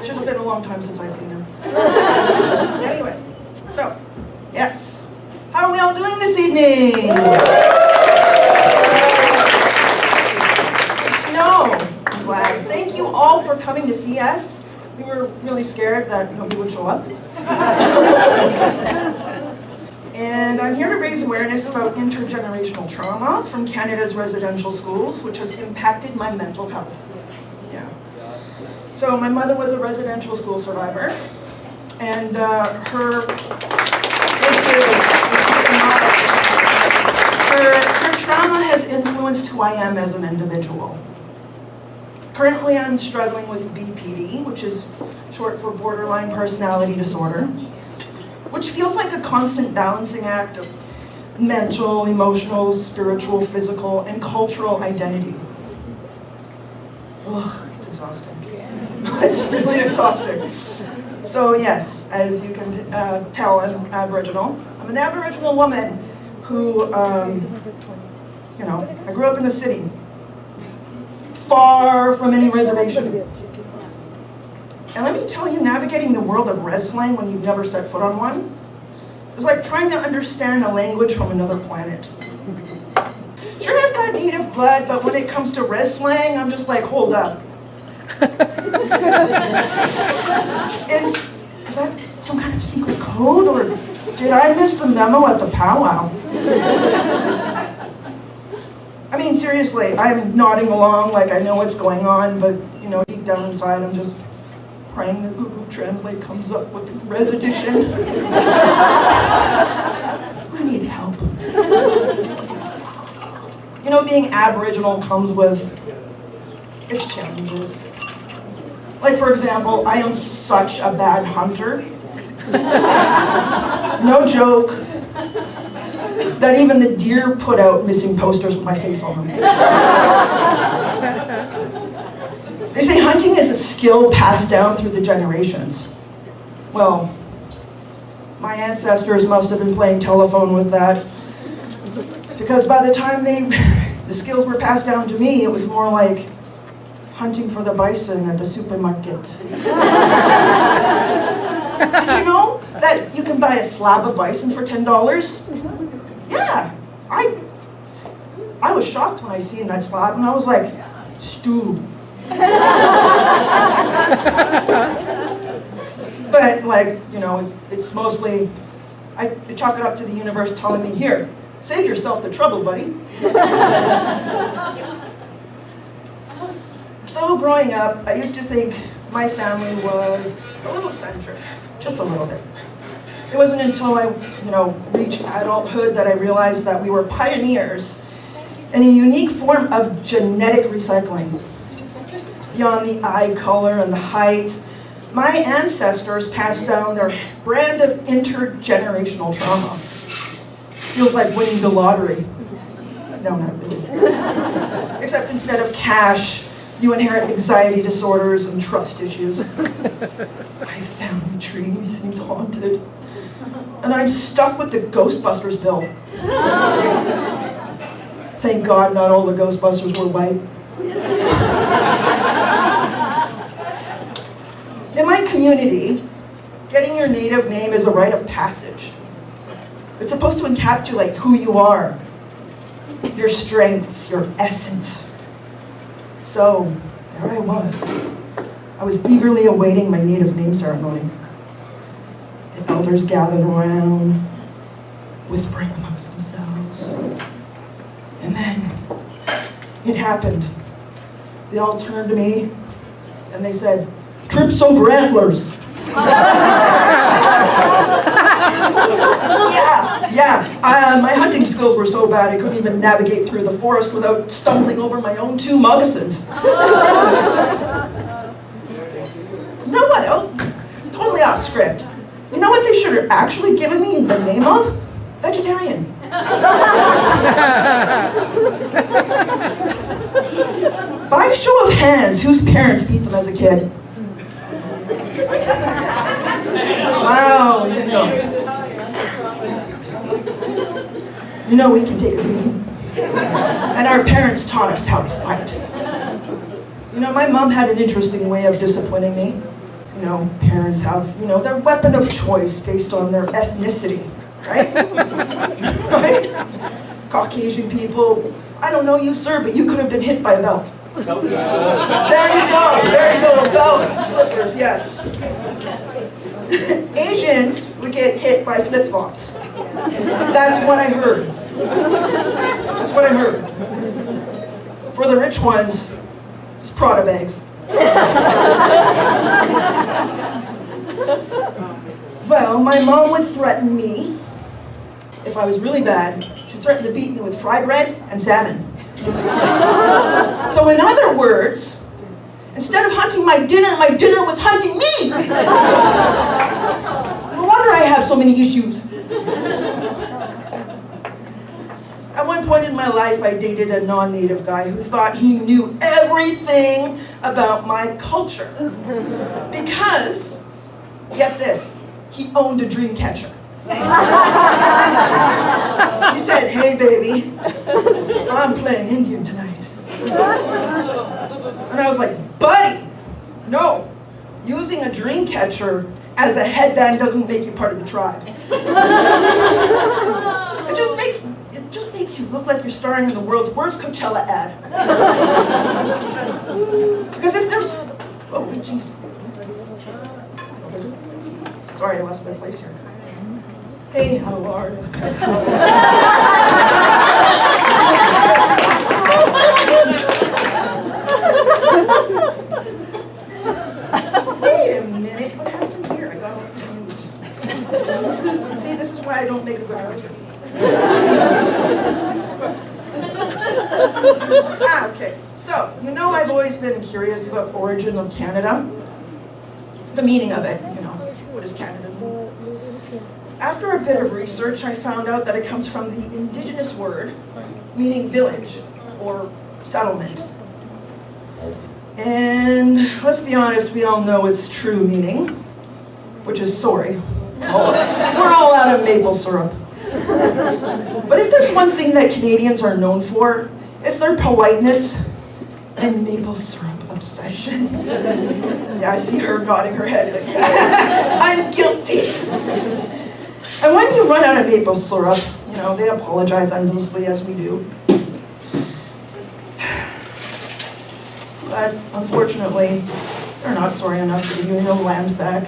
It's just been a long time since I've seen him. Anyway, so, yes. How are we all doing this evening? No, I'm glad. Thank you all for coming to see us. We were really scared that nobody would show up. And I'm here to raise awareness about intergenerational trauma from Canada's residential schools, which has impacted my mental health. Yeah. So my mother was a residential school survivor, and her trauma has influenced who I am as an individual. Currently, I'm struggling with BPD, which is short for borderline personality disorder, which feels like a constant balancing act of mental, emotional, spiritual, physical, and cultural identity. Ugh, it's exhausting. It's really exhausting. So yes, as you can tell, I'm Aboriginal. I'm an Aboriginal woman who, you know, I grew up in the city, far from any reservation. And let me tell you, navigating the world of res slang when you've never set foot on one is like trying to understand a language from another planet. Sure, I've got native blood, but when it comes to res slang, I'm just like, hold up. Is that some kind of secret code, or did I miss the memo at the powwow? I mean, seriously, I'm nodding along like I know what's going on, but, you know, deep down inside, I'm just praying that Google Translate comes up with the res edition. I need help. You know, being Aboriginal comes with its challenges. Like, for example, I am such a bad hunter. No joke. That even the deer put out missing posters with my face on them. They say hunting is a skill passed down through the generations. Well, my ancestors must have been playing telephone with that, because by the time the skills were passed down to me, it was more like hunting for the bison at the supermarket. Did you know that you can buy a slab of bison for $10? Yeah, I was shocked when I seen that slab, and I was like, stew. But like, you know, it's mostly, I chalk it up to the universe telling me, here, save yourself the trouble, buddy. So growing up, I used to think my family was a little centric, just a little bit. It wasn't until I, you know, reached adulthood that I realized that we were pioneers in a unique form of genetic recycling. Beyond the eye color and the height, my ancestors passed down their brand of intergenerational trauma. Feels like winning the lottery. No, not really. Except instead of cash, you inherit anxiety disorders and trust issues. My family tree seems haunted. And I'm stuck with the Ghostbusters bill. Thank God not all the Ghostbusters were white. In my community, getting your native name is a rite of passage. It's supposed to encapsulate who you are, your strengths, your essence. So, there I was. I was eagerly awaiting my native name ceremony. The elders gathered around, whispering amongst themselves. And then, it happened. They all turned to me, and they said, "Trips over antlers." My hunting skills were so bad I couldn't even navigate through the forest without stumbling over my own 2 moccasins. You know what else? Totally off script. You know what they should have actually given me the name of? Vegetarian. By show of hands, whose parents beat them as a kid? Wow, you know we can take a beating. And our parents taught us how to fight. You know, my mom had an interesting way of disciplining me. parents have, their weapon of choice based on their ethnicity, right? Right? Caucasian people, I don't know you, sir, but you could have been hit by a belt. There you go, a belt, slippers, yes. Asians would get hit by flip-flops. That's what I heard. That's what I heard. For the rich ones, it's Prada bags. Well, my mom would threaten me, if I was really bad, she'd threaten to beat me with fried bread and salmon. So in other words, instead of hunting my dinner was hunting me! No wonder I have so many issues. At one point in my life, I dated a non-native guy who thought he knew everything about my culture. Because, get this, he owned a dream catcher. He said, "Hey baby, I'm playing Indian tonight." And I was like, "Buddy, no. Using a dream catcher as a headband doesn't make you part of the tribe. It just makes you look like you're starring in the world's worst Coachella ad." Because if there's... Oh, jeez. Sorry, I lost my place here. Hey, how are you? Wait a minute, what happened here? I got all confused. See, this is why I don't make a good hunter. Okay. So, I've always been curious about the origin of Canada. The meaning of it, what is Canada? After a bit of research, I found out that it comes from the indigenous word, meaning village or settlement. And let's be honest, we all know its true meaning, which is sorry. We're all out of maple syrup. But if there's one thing that Canadians are known for, it's their politeness and maple syrup obsession. Yeah, I see her nodding her head like, I'm guilty. And when you run out of maple syrup, they apologize endlessly, as we do. But unfortunately, they're not sorry enough to give you your land back.